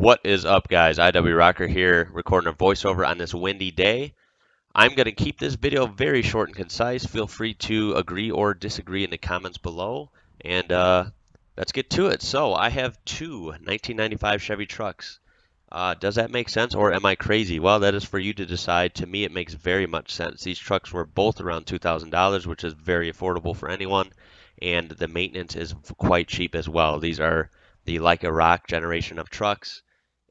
What is up, guys? IWrocker here, recording a voiceover on this windy day. I'm going to keep this video very short and concise. Feel free to agree or disagree in the comments below, and let's get to it. So, I have two 1995 Chevy trucks. Does that make sense, or am I crazy? Well, that is for you to decide. To me, it makes very much sense. These trucks were both around $2,000, which is very affordable for anyone, and the maintenance is quite cheap as well. These are the Like a Rock generation of trucks.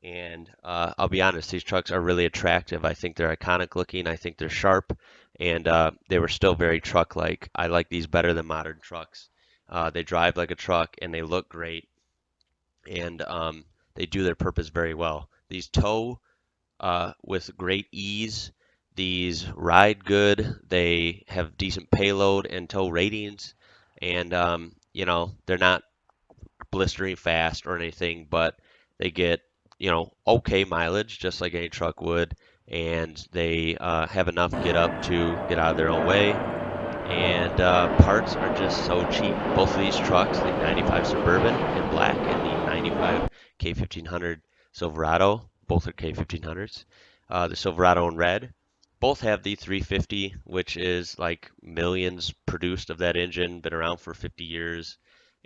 And I'll be honest, these trucks are really attractive. I think they're iconic looking. I think they're sharp, and they were still very truck-like. I like these better than modern trucks. They drive like a truck, and they look great, and they do their purpose very well. These tow with great ease. These ride good. They have decent payload and tow ratings, and they're not blistering fast or anything, but they get, okay mileage just like any truck would, and they have enough get up to get out of their own way. And parts are just so cheap. Both of these trucks, the 95 Suburban in black and the 95 K1500 Silverado, both are K1500s. The Silverado in red, both have the 350, which is like millions produced of that engine, been around for 50 years,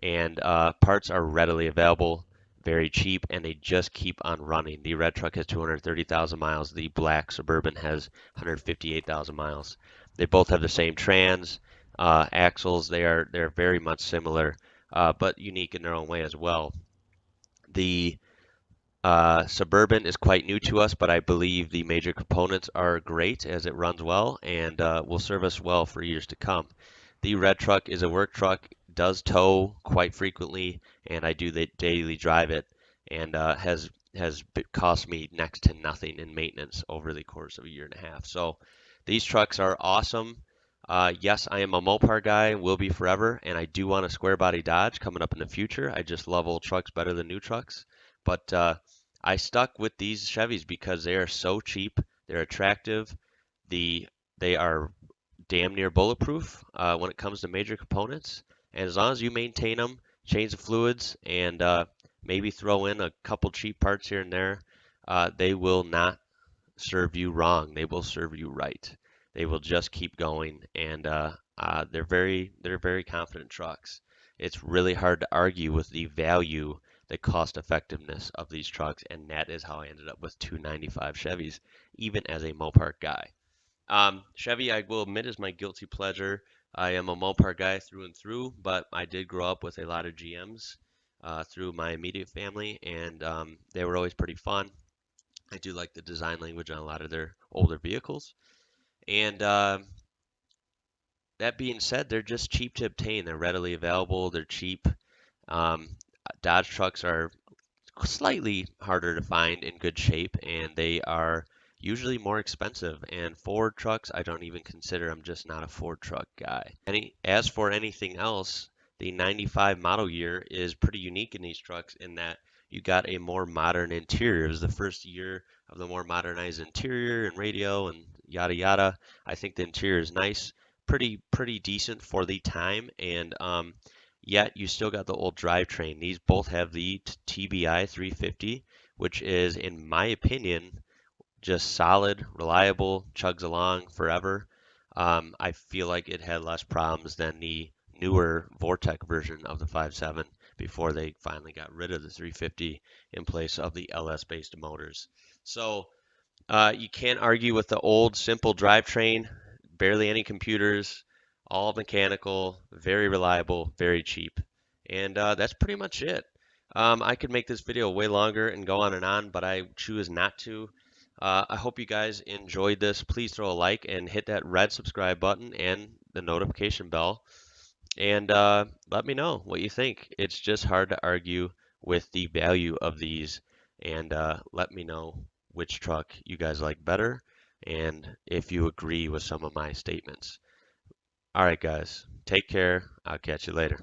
and parts are readily available, very cheap, and they just keep on running. The red truck has 230,000 miles. The black Suburban has 158,000 miles. They both have the same trans, axles. They're very much similar, but unique in their own way as well. The Suburban is quite new to us, but I believe the major components are great as it runs well and will serve us well for years to come. The red truck is a work truck, does tow quite frequently, and I do the daily drive it, and has cost me next to nothing in maintenance over the course of a year and a half. So these trucks are awesome. Yes, I am a Mopar guy, will be forever, and I do want a square body Dodge coming up in the future. I just love old trucks better than new trucks. But I stuck with these Chevys because they are so cheap, they're attractive, they are damn near bulletproof when it comes to major components, and as long as you maintain them, change the fluids, and maybe throw in a couple cheap parts here and there, they will not serve you wrong. They will serve you right. They will just keep going, and they're very confident trucks. It's really hard to argue with the value, the cost effectiveness of these trucks, and that is how I ended up with 295 Chevys, even as a Mopar guy. Chevy, I will admit, is my guilty pleasure. I am a Mopar guy through and through, but I did grow up with a lot of GMs through my immediate family, and they were always pretty fun. I do like the design language on a lot of their older vehicles. And that being said, they're just cheap to obtain. They're readily available. They're cheap. Um, Dodge trucks are slightly harder to find in good shape, and they are usually more expensive. And Ford trucks, I don't even consider. I'm just not a Ford truck guy. As for anything else, the 95 model year is pretty unique in these trucks in that you got a more modern interior. It was the first year of the more modernized interior and radio and yada yada. I think the interior is nice, pretty decent for the time, and yet you still got the old drivetrain. These both have the TBI 350, which is, in my opinion, just solid, reliable, chugs along forever. I feel like it had less problems than the newer Vortec version of the 5.7 before they finally got rid of the 350 in place of the LS-based motors. So you can't argue with the old simple drivetrain, barely any computers, all mechanical, very reliable, very cheap. And that's pretty much it. I could make this video way longer and go on and on, but I choose not to. I hope you guys enjoyed this. Please throw a like and hit that red subscribe button and the notification bell. And let me know what you think. It's just hard to argue with the value of these. And let me know which truck you guys like better and if you agree with some of my statements. All right, guys, take care. I'll catch you later.